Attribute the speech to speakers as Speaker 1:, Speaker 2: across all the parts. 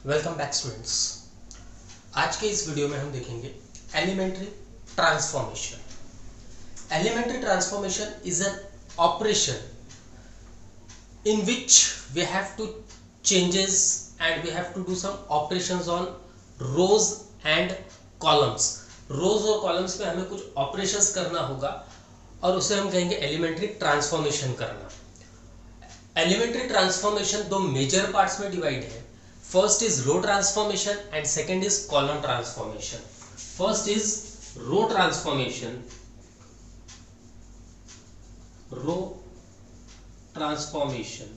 Speaker 1: Welcome back students. आज के इस वीडियो में हम देखेंगे elementary transformation. Elementary transformation is an operation in which we have to changes and we have to do some operations on rows and columns. rows और columns में हमें कुछ operations करना होगा और उसे हम कहेंगे elementary transformation करना। elementary transformation दो major parts में divide है। first is row transformation and second is column transformation. first is row transformation, row transformation,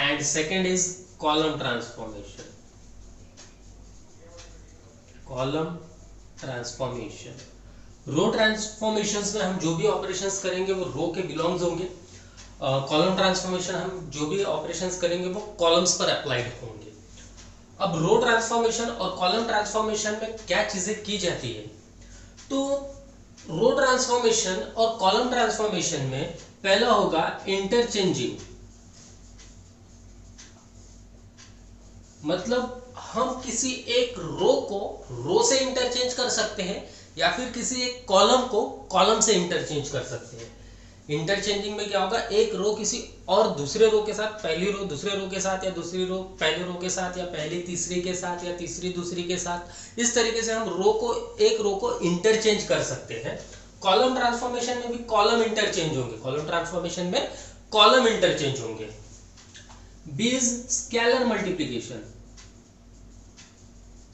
Speaker 1: and second is column transformation, column transformation. Row transformations में हम जो भी operations करेंगे वो रो के बिलोंग्स होंगे। कॉलम ट्रांसफॉर्मेशन हम जो भी ऑपरेशंस करेंगे वो कॉलम्स पर अप्लाइड होंगे। अब रो ट्रांसफॉर्मेशन और कॉलम ट्रांसफॉर्मेशन में क्या चीजें की जाती है, तो रो ट्रांसफॉर्मेशन और कॉलम ट्रांसफॉर्मेशन में पहला होगा इंटरचेंजिंग, मतलब हम किसी एक रो को रो से इंटरचेंज कर सकते हैं या फिर किसी एक कॉलम को कॉलम से इंटरचेंज कर सकते हैं। इंटरचेंजिंग में क्या होगा, एक रो किसी और दूसरे रो के साथ, पहली रो दूसरे रो के साथ या दूसरी रो पहले रो के साथ या पहली तीसरी के साथ या तीसरी दूसरी के साथ, इस तरीके से हम एक रो को इंटरचेंज कर सकते हैं। कॉलम ट्रांसफॉर्मेशन में भी कॉलम इंटरचेंज होंगे, कॉलम ट्रांसफॉर्मेशन में कॉलम इंटरचेंज होंगे। B is scalar multiplication,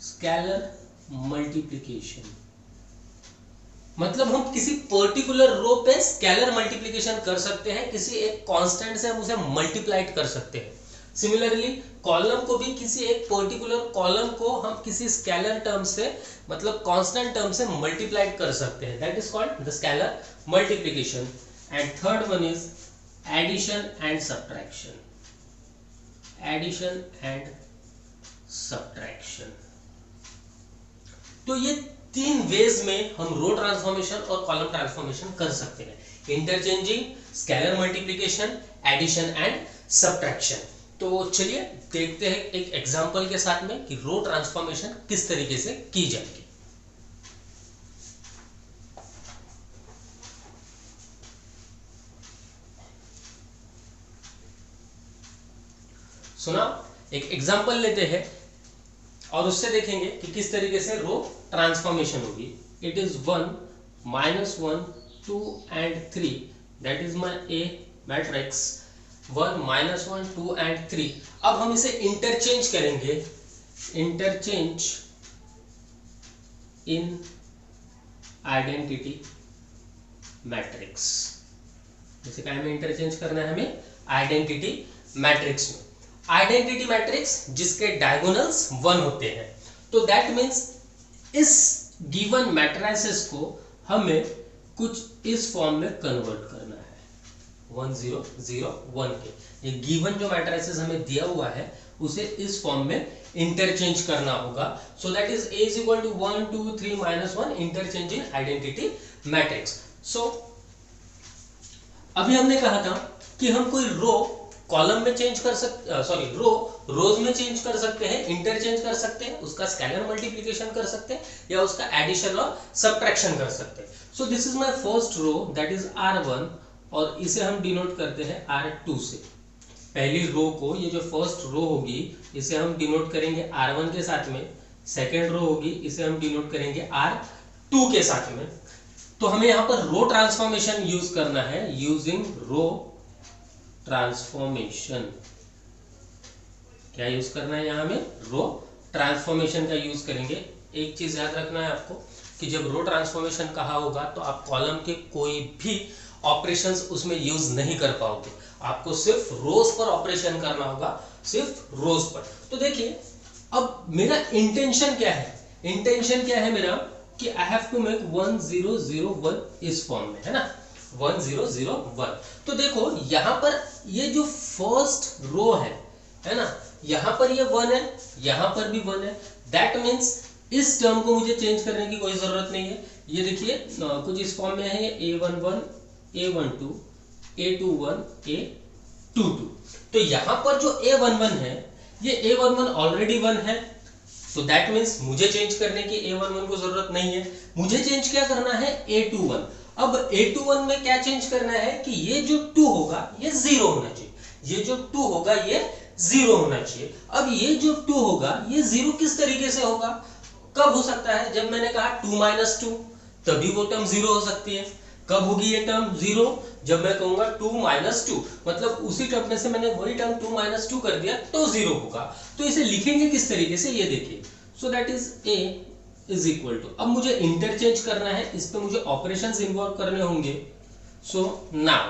Speaker 1: scalar multiplication मतलब हम किसी पर्टिकुलर रो पे स्केलर मल्टीप्लिकेशन कर सकते हैं, किसी एक कांस्टेंट से हम उसे मल्टीप्लाइड कर सकते हैं। सिमिलरली कॉलम को भी किसी एक पर्टिकुलर कॉलम को हम किसी स्केलर टर्म से मतलब कांस्टेंट टर्म से मल्टीप्लाइड कर सकते हैं, that is called the scalar multiplication. And third one is addition and subtraction, addition and subtraction. तो ये तीन वेज में हम रो ट्रांसफॉर्मेशन और कॉलम ट्रांसफॉर्मेशन कर सकते हैं, interchanging, scalar multiplication, addition and subtraction. तो चलिए देखते हैं एक एग्जांपल के साथ में कि रो ट्रांसफॉर्मेशन किस तरीके से की जाएगी। सुना, एक एग्जांपल लेते हैं और उससे देखेंगे कि किस तरीके से रो ट्रांसफॉर्मेशन होगी। It is 1 -1 2 and 3, that is my A matrix 1 -1 2 and 3। अब हम इसे इंटरचेंज करेंगे, इंटरचेंज इन आइडेंटिटी मैट्रिक्स। जैसे क्या हमें इंटरचेंज करना है, हमें आइडेंटिटी मैट्रिक्स में, आइडेंटिटी मैट्रिक्स जिसके डायगोनल्स 1 होते हैं। तो दैट मीन्स इस गिवन मैट्रिसेस को हमें कुछ इस फॉर्म में कन्वर्ट करना है, 1 0 0 1 के। ये गिवन जो मैट्रिसेस हमें दिया हुआ है उसे इस फॉर्म में इंटरचेंज करना होगा। So that is A = 1 2 3 -1 interchange in identity matrix. So अभी हमने कहा था कि हम कोई रो कॉलम में चेंज कर सकते, सॉरी रो रोज में चेंज कर सकते हैं, इंटरचेंज कर सकते हैं, उसका स्केलर मल्टीप्लिकेशन कर सकते हैं या उसका एडिशन और सब्ट्रैक्शन कर सकते हैं। So this is my first row that is R1 और इसे हम डिनोट करते हैं R2 से। पहली रो को, ये जो फर्स्ट रो होगी इसे हम डिनोट करेंगे R1 के साथ में, सेकेंड रो होगी इसे हम डिनोट करेंगे R2 के साथ में। तो हमें यहाँ पर रो ट्रांसफॉर्मेशन यूज करना है, यूजिंग रो ट्रांसफॉर्मेशन। क्या यूज करना है, यहाँ हमें रो ट्रांसफॉर्मेशन का यूज करेंगे। एक चीज याद रखना है आपको कि जब रो ट्रांसफॉर्मेशन कहा होगा तो आप कॉलम के कोई भी ऑपरेशंस उसमें यूज नहीं कर पाओगे, आपको सिर्फ रोज पर ऑपरेशन करना होगा, सिर्फ रोज पर। तो देखिए अब मेरा इंटेंशन क्या है, इंटेंशन क्या है मेरा कि आई हैव टू मेक 1 0 0 1 इस फॉर्म में, है ना, 1 0 0 1। तो देखो यहाँ पर ये जो फर्स्ट रो है ना, यहाँ पर ये 1 है, यहाँ पर भी 1 है। दैट मीन्स इस टर्म को मुझे चेंज करने की कोई जरूरत नहीं है। ये देखिए कुछ इस फॉर्म में है, A11 A12 A21 A22। तो यहाँ पर जो A11 है ये A11 ऑलरेडी 1 है, तो दैट मीन्स मुझे चेंज करने की A11 को जरूरत नहीं है। मुझे चेंज क्या करना है, A21। अब A21 में क्या चेंज करना है कि ये जो 2 होगा ये 0 होना चाहिए, ये जो 2 होगा ये 0 होना चाहिए। अब ये जो 2 होगा ये 0 किस तरीके से होगा, कब हो सकता है, जब मैंने कहा 2 - 2 तभी वो टर्म 0 हो सकती है। कब होगी ये टर्म 0, जब मैं कहूंगा 2 - 2, मतलब उसी टर्म में से मैंने वही टर्म 2 - 2 कर दिया तो 0 होगा। तो इसे लिखेंगे किस तरीके से, ये देखिए, so that is A is equal to, अब मुझे इंटरचेंज करना है, इस पे मुझे ऑपरेशंस इन्वॉल्व करने होंगे। So now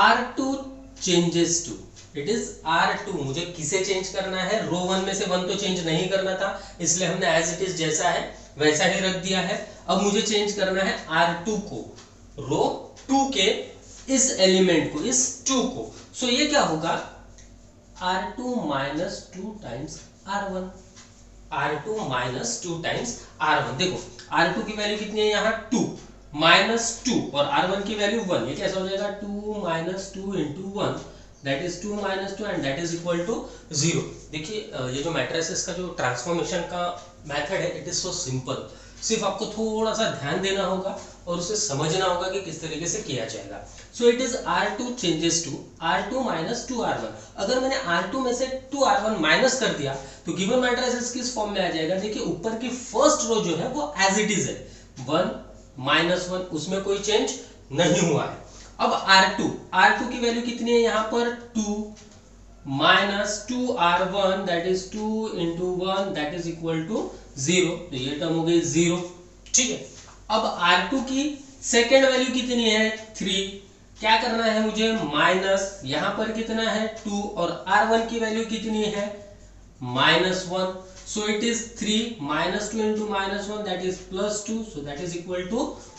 Speaker 1: R2 changes to, it is R2, मुझे किसे चेंज करना है, रो 1 में से 1 तो चेंज नहीं करना था, इसलिए हमने एज इट इज जैसा है वैसा ही रख दिया है। अब मुझे चेंज करना है R2 को, रो 2 के इस एलिमेंट को, इस 2 को। सो ये क्या होगा, R2 - 2 times R1, R2 - 2 times R1। देखो R2 की वैल्यू कितनी है यहाँ 2 - 2 और R1 की वैल्यू 1, ये कैसा हो जाएगा 2 - 2 × 1, that is 2 - 2 and that is equal to 0। देखिए ये जो मैट्रिसेस का जो ट्रांसफॉर्मेशन का मेथड है, इट इज सो सिंपल, सिर्फ आपको थोड़ा सा ध्यान देना होगा और उसे समझना होगा कि किस तरीके से किया जाएगा। So it is R2 changes to R2 - 2 R1। अगर मैंने R2 में से 2 R1 माइनस कर दिया तो गिवन मैट्रिसेस किस फॉर्म में आ जाएगा, देखिए ऊपर की फर्स्ट रो जो है वो एज इट इज है, 1 - 1, उसमें कोई चेंज नहीं हुआ है। अब R2 की वैल्यू कितनी है यहाँ पर 2 - 2 R1, that is 2 × 1, that is equal to 0, तो ये टर्म हो गई 0, ठीक है। अब R2 की सेकेंड वैल्यू कितनी है 3, क्या करना है मुझे, माइनस, यहाँ पर कितना है 2 और R1 की वैल्यू कितनी है -1, so it is 3 - 2 × -1, that is +2, so that is equal to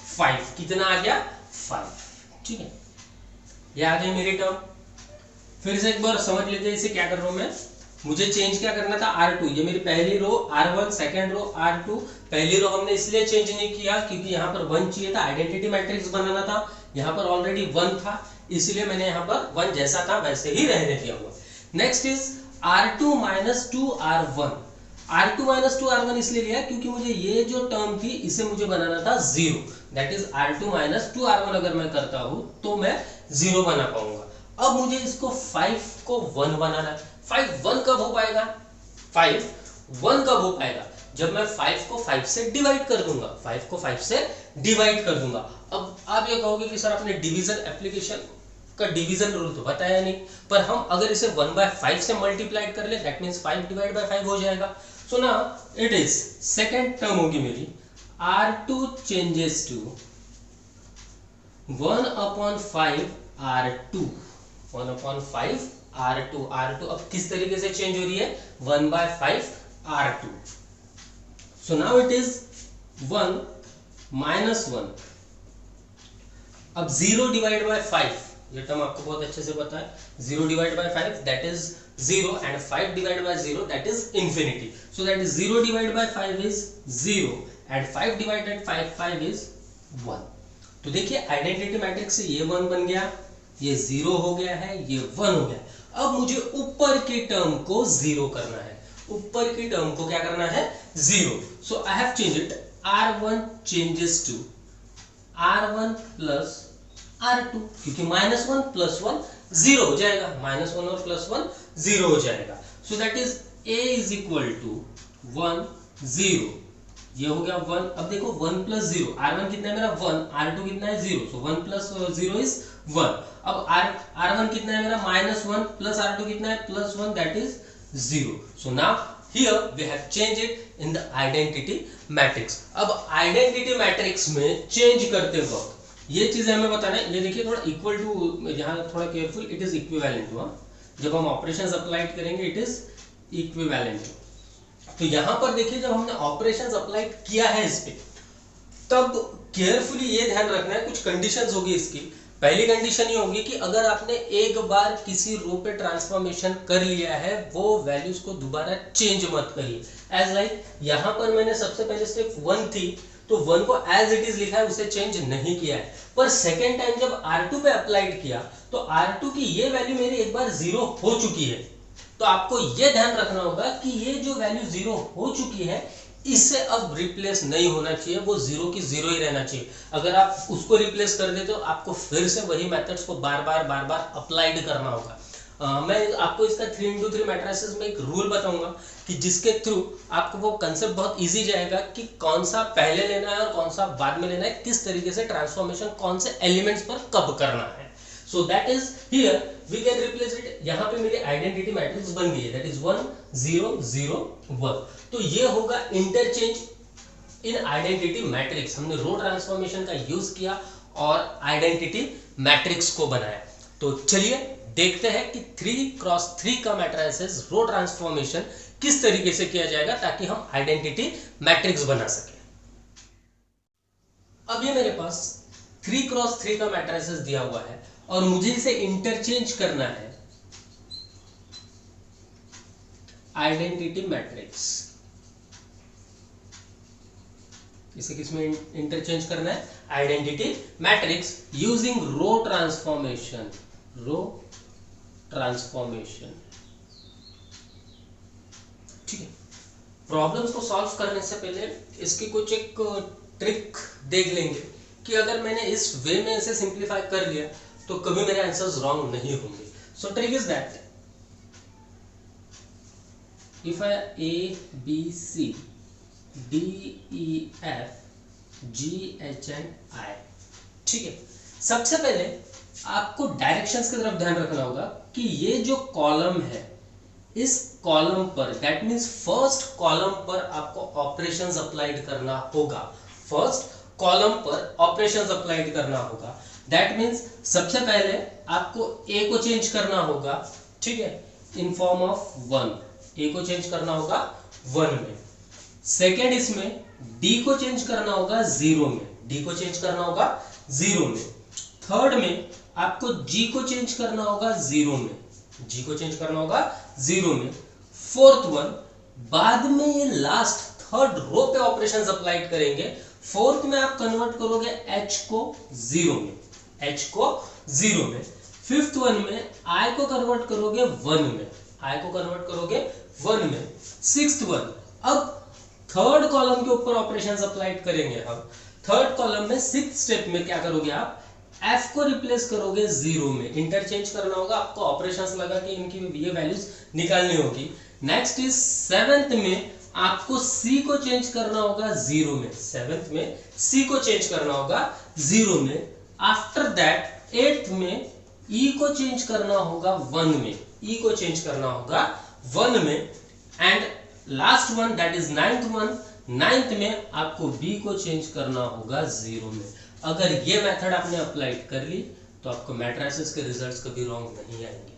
Speaker 1: 5, कितना आ गया 5, ठीक है। ये आ गई मेरी टर्म। फिर से एक बार समझ लेते हैं इसे क्या कर रहा हूं मैं, मुझे चेंज क्या करना था R2, ये मेरी पहली रो R1, सेकंड रो R2। पहली रो हमने इसलिए चेंज नहीं किया क्योंकि यहाँ पर 1 चाहिए था, आइडेंटिटी मैट्रिक्स बनाना था, यहाँ पर ऑलरेडी 1 था, इसलिए मैंने यहाँ पर 1 जैसा था वैसे ही रहने दिया हुआ। Next is R2 - 2 R1। R2 - 2 R1 इसलिए लिया क्योंकि मुझे ये जो टर्म थी इसे मुझे बनाना था 0, दैट इज R2 - 2 R1 अगर मैं करता हूं तो मैं 0 बना पाऊंगा। अब मुझे इसको 5 को 1 बनाना है। 5 1 कब हो पाएगा, 5 1 कब हो पाएगा, जब मैं 5 को 5 से डिवाइड कर दूंगा, 5 को 5 से डिवाइड कर दूंगा। अब आप ये कहोगे कि सर आपने डिवीजन एप्लीकेशन का डिवीजन रूल तो बताया नहीं, पर हम अगर इसे 1/5 से मल्टीप्लाइड कर ले, दैट मींस 5 / 5 हो जाएगा। So now it is second term होगी मेरी R2 changes to 1/5 R2, 1/5 R2 अब किस तरीके से चेंज हो रही है 1/5 R2। So now it is 1 - 1, अब 0 / 5, ये टर्म आपको बहुत अच्छे से पता है, 0 / 5 that is 0 and 5 / 0 that is infinity, so that is 0 / 5 is 0 and 5 / 5 is 1। तो देखिए आइडेंटिटी मैट्रिक्स से ये 1 बन गया, ये 0 हो गया है, ये 1 हो गया। अब मुझे ऊपर की टर्म को 0 करना है, ऊपर की टर्म को क्या करना है 0। So I have change it, R1 changes to R1 + R2, क्योंकि -1 + 1 0 हो जाएगा, -1 और +1 0 हो जाएगा। So that is A is equal to 1 0, ये हो गया 1। अब देखो 1 + 0, R1 कितना है मेरा 1, R2 कितना है 0, सो 1 + 0 इज 1। अब R1 कितना है मेरा -1 + R2 कितना है +1, that is 0। So now here we have change it in the identity matrix. अब आइडेंटिटी मैट्रिक्स में चेंज करते वक्त ये चीजें हमें बताना है। ये देखिए थोड़ा इक्वल टू, यहाँ थोड़ा careful, it is equivalent to, जब हम ऑपरेशंस अप्लाई करेंगे इट इज इक्विवेलेंट। तो यहाँ पर देखिए जब हमने ऑपरेशंस अप्लाई किया है इस पे, तब केयरफुली ये ध्यान रखना है, कुछ कंडीशंस होगी इसकी। पहली कंडीशन ये होगी कि अगर आपने एक बार किसी रो पे ट्रांसफॉर्मेशन कर लिया है, वो वैल्यूज को दोबारा चेंज मत करिए। एज लाइक यहाँ पर मैंने सबसे पहले स्टेप 1 थी, तो 1 को एज इट इज लिखा है, उसे चेंज नहीं किया है। पर सेकेंड टाइम जब R2 पे अप्लाइड किया तो R2 की ये वैल्यू मेरी एक बार 0 हो चुकी है, तो आपको यह ध्यान रखना होगा कि ये जो वैल्यू 0 हो चुकी है इससे अब रिप्लेस नहीं होना चाहिए, वो 0 की 0 ही रहना चाहिए। अगर आप उसको रिप्लेस कर देते तो आपको फिर से वही मेथड्स को बार बार अप्लाइड करना होगा। मैं आपको इसका 3x3 मैट्रिसेस में एक रूल बताऊंगा कि जिसके थ्रू आपको वो कंसेप्ट बहुत इजी जाएगा कि कौन सा पहले लेना है और कौन सा बाद में लेना है, किस तरीके से ट्रांसफॉर्मेशन कौन से एलिमेंट्स पर कब करना है। So that is here we can replace it. यहाँ पे मेरी आइडेंटिटी मैट्रिक्स बन गई है, दैट इज 1 0 0 1। तो ये होगा इंटरचेंज इन आइडेंटिटी मैट्रिक्स। हमने रो ट्रांसफॉर्मेशन का यूज किया और आइडेंटिटी मैट्रिक्स को बनाया। तो चलिए देखते हैं कि 3x3 का मैट्रिसेस रो ट्रांसफॉर्मेशन किस तरीके से किया जाएगा ताकि हम आइडेंटिटी मैट्रिक्स बना सके। अब ये मेरे पास 3x3 का मैट्रिसेस दिया हुआ है और मुझे इसे इंटरचेंज करना है आइडेंटिटी मैट्रिक्स। इसे किसमें इंटरचेंज करना है? आइडेंटिटी मैट्रिक्स यूजिंग रो ट्रांसफॉर्मेशन। रो ट्रांसफॉर्मेशन, ठीक है। प्रॉब्लम्स को सॉल्व करने से पहले इसकी कुछ एक ट्रिक देख लेंगे कि अगर मैंने इस वे में इसे सिंप्लीफाई कर लिया तो कभी मेरे आंसर्स रॉन्ग नहीं होंगे। So trick is that if I A B C D E F G H and I, ठीक है। सबसे पहले आपको डायरेक्शंस की तरफ ध्यान रखना होगा कि ये जो कॉलम है इस कॉलम पर, दैट मींस फर्स्ट कॉलम पर आपको ऑपरेशंस अप्लाइड करना होगा। फर्स्ट कॉलम पर ऑपरेशंस अप्लाइड करना होगा, दैट मींस सबसे पहले आपको A को चेंज करना होगा, ठीक है, इन फॉर्म ऑफ 1। A को चेंज करना होगा 1 में। सेकेंड इसमें D को चेंज करना होगा 0 में। D को चेंज करना होगा 0 में। थर्ड में आपको G को चेंज करना होगा 0 में। G को चेंज करना होगा 0 में। फोर्थ वन, बाद में ये लास्ट थर्ड रो पे ऑपरेशंस अप्लाइड करेंगे। फोर्थ में आप कन्वर्ट करोगे H को 0 में, H को 0 में। फिफ्थ वन में I को कन्वर्ट करोगे 1 में, I को कन्वर्ट करोगे 1 में। सिक्स्थ वन, अब थर्ड कॉलम के ऊपर ऑपरेशंस अप्लाइड करेंगे हम। थर्ड कॉलम में सिक्स्थ स्टेप में क्या करोगे आप? F को रिप्लेस करोगे 0 में। इंटरचेंज करना होगा आपको, ऑपरेशंस लगा के इनकी ये वैल्यूज निकालनी होगी। नेक्स्ट इज सेवेंथ में आपको C को चेंज करना होगा 0 में। सेवेंथ में C को चेंज करना होगा 0 में। आफ्टर दैट एट्थ में E को चेंज करना होगा 1 में। E को चेंज करना होगा 1 में। And last one that is ninth one, ninth में आपको B को चेंज करना होगा 0 में। अगर ये मेथड आपने अप्लाइड कर ली तो आपको मैट्रिसेस के रिजल्ट्स कभी रॉन्ग नहीं आएंगे।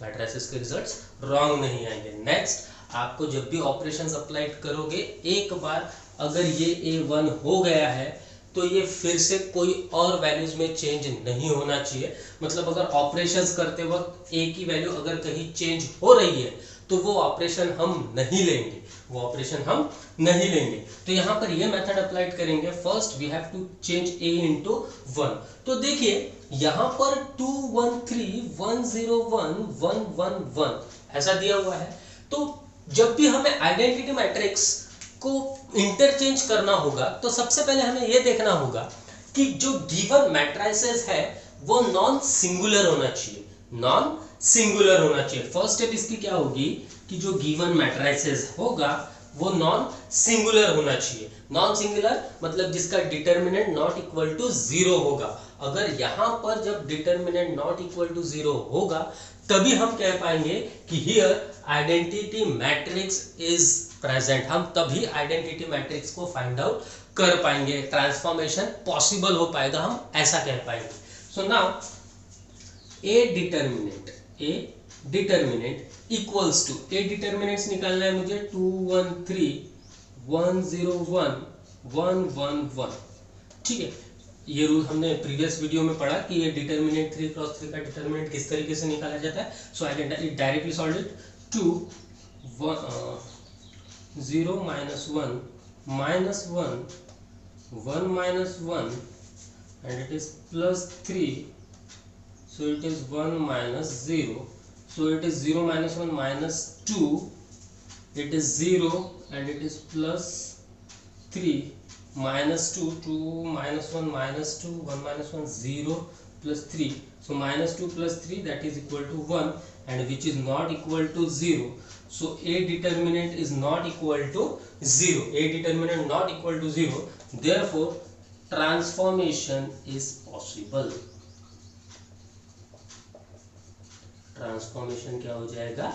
Speaker 1: मैट्रिसेस के रिजल्ट्स रॉन्ग नहीं आएंगे। नेक्स्ट, आपको जब भी ऑपरेशंस अप्लाइड करोगे, एक बार अगर ये A1 हो गया है तो ये फिर से कोई और वैल्यूज में चेंज नहीं होना चाहिए। मतलब अगर ऑपरेशंस करते वक्त A की वैल्यू अगर कहीं चेंज हो रही है तो वो ऑपरेशन हम नहीं लेंगे, वो ऑपरेशन हम नहीं लेंगे। तो यहाँ पर ये मेथड अप्लाइड करेंगे। First we have to change A into 1। तो देखिए यहाँ पर 2 1 3 1 0 1 1 1 1 ऐसा दिया हुआ है। तो जब भी हमें आइडेंटिटी मैट्रिक्स को इंटरचेंज करना होगा तो सबसे पहले हमें यह देखना होगा कि जो गिवन मैट्रिसेस है वो नॉन सिंगुलर होना चाहिए, नॉन सिंगुलर होना चाहिए। फर्स्ट स्टेप इसकी क्या होगी कि जो गिवन मैट्रिसेस होगा वो नॉन सिंगुलर होना चाहिए। नॉन सिंगुलर मतलब जिसका डिटर्मिनेंट नॉट इक्वल टू 0 होगा। अगर यहां पर जब डिटर्मिनेंट नॉट इक्वल टू 0 होगा तभी हम कह पाएंगे कि here identity matrix is present. हम तभी आइडेंटिटी मैट्रिक्स को फाइंड आउट कर पाएंगे, ट्रांसफॉर्मेशन पॉसिबल हो पाएगा, हम ऐसा कह पाएंगे। So now A determinant equals to, A determinants निकालना है मुझे 2 1 3 1 0 1 1 1 1, ठीक है। ये रूल हमने प्रीवियस वीडियो में पढ़ा कि ये डिटर्मिनेंट 3x3 का डिटर्मिनेंट किस तरीके से निकाला जाता है। So I can directly solve it. 2 0 minus 1 minus 1 1 minus 1 and it is plus 3, so it is 1 minus 0, so it is 0 minus 1 minus 2, it is 0 and it is plus 3 minus 2, 2 minus 1 minus 2, 1 minus 1 0 plus 3, so minus 2 plus 3 that is equal to 1, and which is not equal to 0. So a determinant is not equal to 0, a determinant not equal to 0, therefore transformation is possible. Transformation क्या हो जाएगा,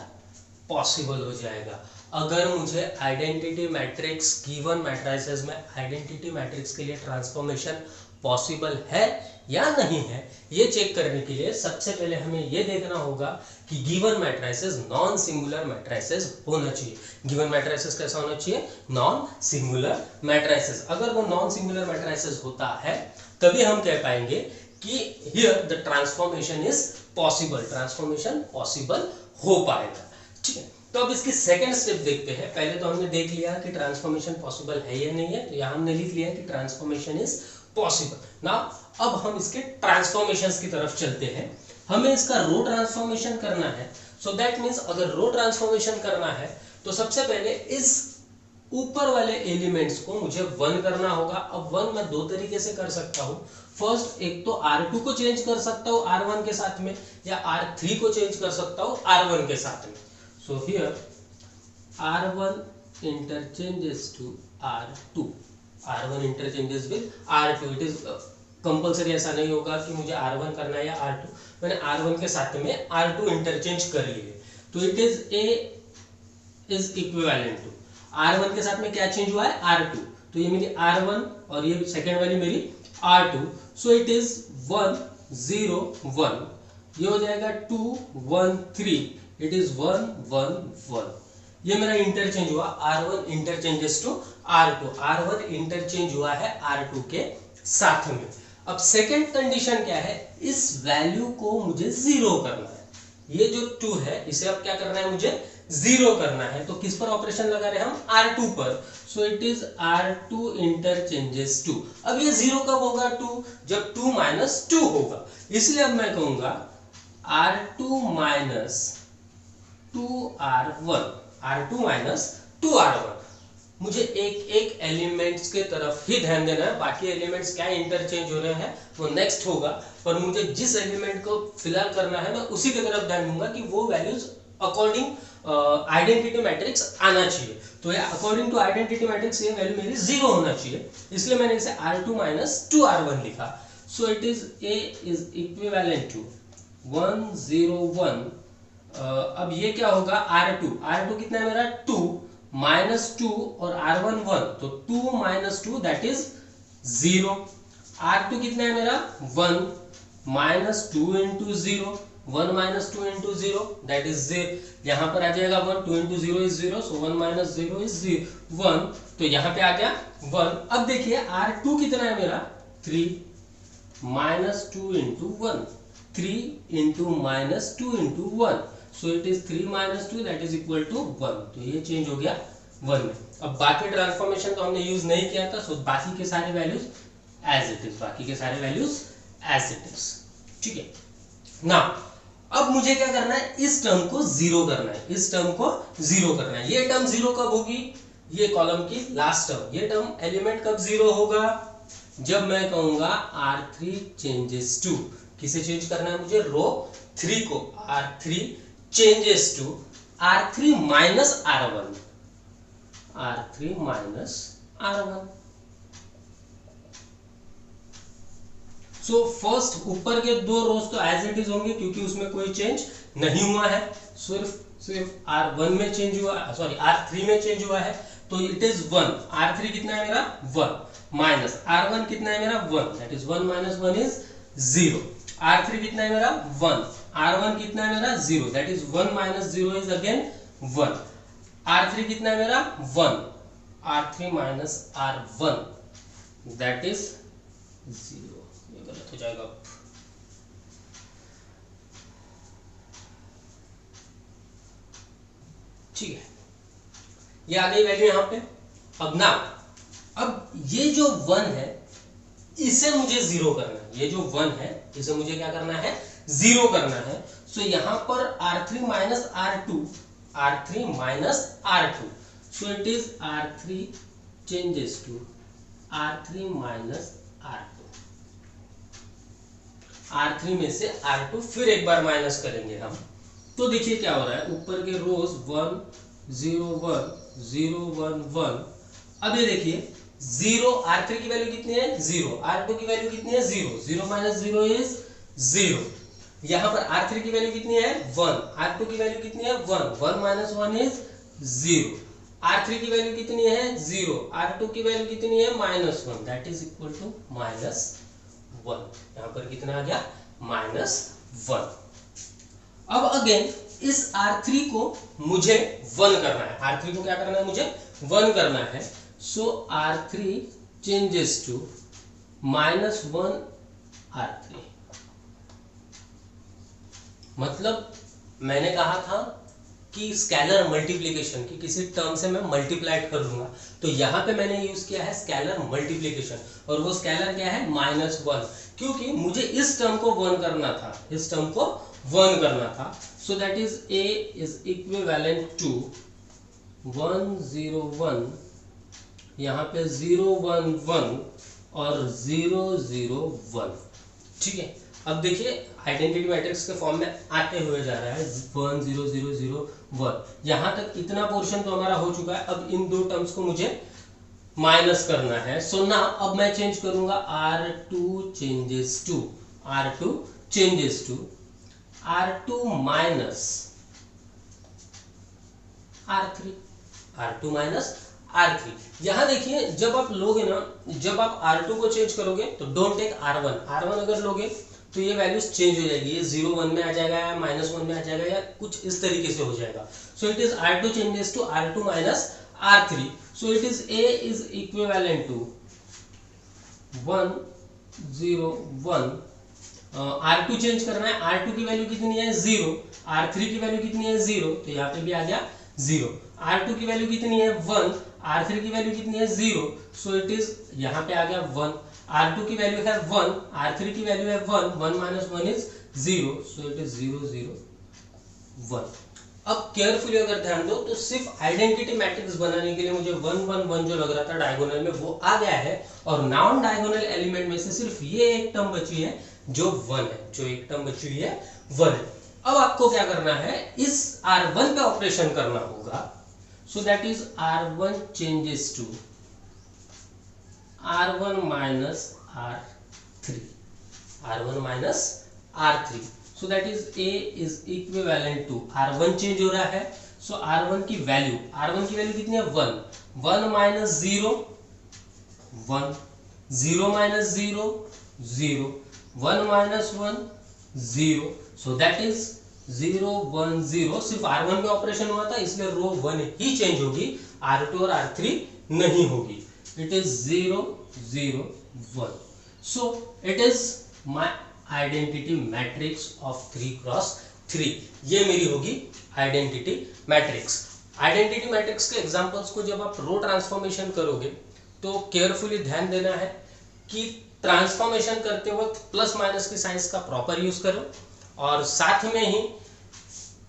Speaker 1: possible हो जाएगा। अगर मुझे identity matrix given matrices में identity matrix के लिए ट्रांसफॉर्मेशन पॉसिबल है या नहीं है, ये चेक करने के लिए सबसे पहले हमें ये देखना होगा कि given matrices non singular matrices होना चाहिए। गिवन मैट्रिसेस कैसा होना चाहिए, नॉन सिंगुलर मैट्रिसेस। अगर वो नॉन सिंगुलर मैट्रिसेस होता है तभी हम कह पाएंगे कि here the transformation is possible, transformation possible हो पाएगा। ठीक है, तो अब इसकी सेकंड स्टेप देखते हैं। पहले तो हमने देख लिया कि ट्रांसफॉर्मेशन पॉसिबल है या नहीं है, तो यहाँ हमने लिख लिया कि ट्रांसफॉर्मेशन इज पॉसिबल। नाउ अब हम इसके ट्रांसफॉर्मेशंस की तरफ चलते हैं। हमें इसका रो ट्रांसफॉर्मेशन करना है, सो दैट मीन्स अगर रो ट्रांसफॉर्मेशन करना है तो सबसे पहले इस ऊपर वाले एलिमेंट्स को मुझे 1 करना होगा। अब 1 मैं दो तरीके से कर सकता हूँ। फर्स्ट, एक तो R2 को चेंज कर सकता हूँ R1 के साथ में, या R3 को चेंज कर सकता हूँ R1 के साथ में। So here R1 interchanges to R2, R1 interchanges with R2। It is compulsory, ऐसा नहीं होगा कि मुझे R1 करना है या R2, मैंने R1 के साथ में R2 इंटरचेंज कर लिए, तो it is A is equivalent to R1 के साथ में क्या चेंज हुआ है, R2, तो ये मेरी R1 और ये सेकेंड वाली मेरी R2, सो इट इज 1 0 1, ये हो जाएगा 2 1 3, इट इज 1 1 1। ये मेरा इंटरचेंज हुआ, R1 interchanges to R2, R1 interchange हुआ है R2 के साथ में। अब सेकेंड कंडीशन क्या है, इस वैल्यू को मुझे 0 करना है। ये जो 2 है इसे अब क्या करना है, मुझे 0 करना है। तो किस पर ऑपरेशन लगा रहे हम, R2 पर। सो इट इज R2 इंटरचेंजेस 2। अब ये 0 कब होगा, 2 जब 2 माइनस 2 होगा, इसलिए अब मैं कहूंगा R2 minus 2R1, R2 minus 2R1। मुझे एक एक एलिमेंट्स के तरफ ही ध्यान देना है, बाकी एलिमेंट्स क्या इंटरचेंज हो रहे हैं वो नेक्स्ट होगा, पर मुझे जिस एलिमेंट को फिलहाल करना है मैं उसी की तरफ ध्यान दूंगा कि वो वैल्यूज अकॉर्डिंग आइडेंटिटी मैट्रिक्स आना चाहिए। तो ये अकॉर्डिंग टू आइडेंटिटी मैट्रिक्स ये वैल्यू मेरी 0 होना चाहिए, इसलिए मैंने इसे R2 माइनस 2R1 लिखा। So it is A is equivalent to 1 0 1। अब ये क्या होगा, R2 कितना है मेरा, 2 माइनस 2 और R1 1, तो 2 माइनस 2 दैट इज 0। R2 कितना है मेरा, 1 minus 2 into 0, 1 minus 2 into 0 that is 0। यहाँ पर आ जाएगा 1, 2 into 0 is 0, so 1 minus 0 is 1, तो यहाँ पे आ गया 1। अब देखिए R2 कितना है मेरा, 3 minus 2 into 1, 3 into minus 2 into 1, so it is 3 minus 2 that is equal to 1। तो ये चेंज हो गया 1 में। अब बाकी ट्रांसफॉर्मेशन तो हमने यूज नहीं किया था, सो बाकी के सारे वैल्यूज एज इट इज, बाकी के सारे वैल्यूज एज इट इज। ठीक है ना, अब मुझे क्या करना है, इस टर्म को 0 करना है, इस टर्म को 0 करना है। ये टर्म 0 कब होगी, ये कॉलम की लास्ट टर्म, ये टर्म एलिमेंट कब 0 होगा, जब मैं कहूंगा R3 चेंजेस टू, किसे चेंज करना है मुझे, रो 3 को, R3 changes to R3 minus R1, R3 minus R1। So first ऊपर के 2 रोज तो एज इट इज होंगे क्योंकि उसमें कोई चेंज नहीं हुआ है, सिर्फ R1 में चेंज हुआ, सॉरी R3 में चेंज हुआ है, तो इट इज 1। R3 कितना है मेरा, 1 माइनस R1 कितना है मेरा, 1, that is 1 minus 1 is 0। R3 कितना है मेरा, 1, R1 कितना है मेरा, 0, that is 1 minus 0 is again 1। R3 कितना है मेरा, 1, R3 minus R1 that is 0। ये गलत हो जाएगा, ठीक है, ये आ गई वैल्यू यहाँ पे। अब ना, अब ये जो 1 है इसे मुझे 0 करना है, ये जो 1 है इसे मुझे क्या करना है, 0 करना है। सो यहाँ पर R3 minus R2, R3 minus R2, so it is R3 changes to R3 minus R2, R3 में से R2 फिर एक बार माइनस करेंगे हम। तो देखिए क्या हो रहा है, ऊपर के रोज 1 0 1 0 1 1। अब ये देखिए 0, R3 की वैल्यू कितनी है 0, R2 की वैल्यू कितनी है 0, 0 माइनस 0 इज 0। यहाँ पर R3 की वैल्यू कितनी है 1, R2 की वैल्यू कितनी है 1, 1 माइनस 1 इज 0। R3 की वैल्यू कितनी है 0, R2 की वैल्यू कितनी है -1, दैट इज इक्वल टू -1। यहाँ पर कितना आ गया -1। अब अगेन इस R3 को मुझे 1 करना है, R3 को क्या करना है मुझे 1 करना है। सो R3 चेंजेस टू -1 R3। मतलब मैंने कहा था कि स्केलर मल्टीप्लिकेशन की किसी टर्म से मैं मल्टीप्लाइड कर लूंगा, तो यहाँ पे मैंने यूज किया है स्केलर मल्टीप्लिकेशन, और वो स्केलर क्या है -1, क्योंकि मुझे इस टर्म को 1 करना था, इस टर्म को 1 करना था। So that is A is equivalent to 1 0 1, यहाँ पे 0 1 1 और 0 0 1। ठीक है, अब देखिए आइडेंटिटी मैट्रिक्स के फॉर्म में आते हुए जा रहा है 1 0 0 0 1। यहाँ तक इतना पोर्शन तो हमारा हो चुका है। अब इन दो टर्म्स को मुझे माइनस करना है। सो ना अब मैं चेंज करूंगा, R2 changes to, R2 changes to R2 minus R3, R2 minus R3। यहां देखिए जब आप लोगे ना, जब आप R2 को चेंज करोगे तो डोंट टेक R1, R1 अगर लोगे तो ये वैल्यूज चेंज हो जाएगी, ये 0 1 में आ जाएगा या -1 में आ जाएगा या कुछ इस तरीके से हो जाएगा। So it is R2 changes to R2 minus R3। So it is A is equivalent to 1 0 1। R2 change करना है, R2 की वैल्यू कितनी है 0, R3 की वैल्यू कितनी है 0, तो यहाँ पे भी आ गया 0। R2 की वैल्यू कितनी है 1, R3 की वैल्यू कितनी है 0, सो इट इज यहाँ पे आ गया 1। R2 की वैल्यू है 1, R3 की वैल्यू है 1, 1 minus 1 is 0, so it is 0 0 1। अब केयरफुली अगर ध्यान दो तो सिर्फ आइडेंटिटी मैट्रिक्स बनाने के लिए मुझे 1 1 1 जो लग रहा था डायगोनल में वो आ गया है, और नॉन डायगोनल एलिमेंट में से सिर्फ ये एक टर्म बची है जो 1 है, जो एक टर्म बची हुई है 1 है। अब आपको क्या करना है, इस R1 पे ऑपरेशन करना होगा। So that is R1 changes to R1 minus R3, R1 minus R3। So that is A is equivalent to R1 change हो रहा है। सो R1 की वैल्यू, R1 की वैल्यू कितनी है 1, 1 minus 0 1, 0 minus 0 0, 1 minus 1 0। So that is 0 1 0। सिर्फ R1 पे operation हुआ था इसलिए रो 1 ही चेंज होगी, R2 और R3 नहीं होगी। It is 0 0 1। So it is my identity matrix of 3 cross 3। ये मेरी होगी आइडेंटिटी मैट्रिक्स। आइडेंटिटी मैट्रिक्स के एग्जांपल्स को जब आप रो ट्रांसफॉर्मेशन करोगे तो केयरफुली ध्यान देना है कि ट्रांसफॉर्मेशन करते वक्त प्लस माइनस की साइंस का प्रॉपर यूज करो, और साथ में ही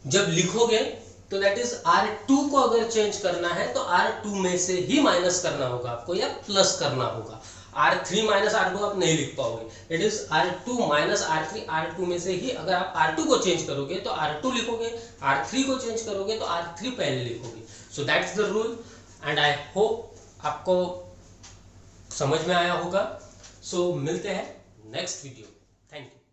Speaker 1: जब लिखोगे तो दैट इज R2 को अगर चेंज करना है तो R2 में से ही माइनस करना होगा आपको या प्लस करना होगा। R3 माइनस R2 आप नहीं लिख पाओगे। It is R2 minus R3, R2 में से ही अगर आप R2 को चेंज करोगे तो R2 लिखोगे, R3 को चेंज करोगे तो R3 पहले लिखोगे। So that's the rule, and I hope आपको समझ में आया होगा। सो मिलते हैं नेक्स्ट वीडियो। Thank you.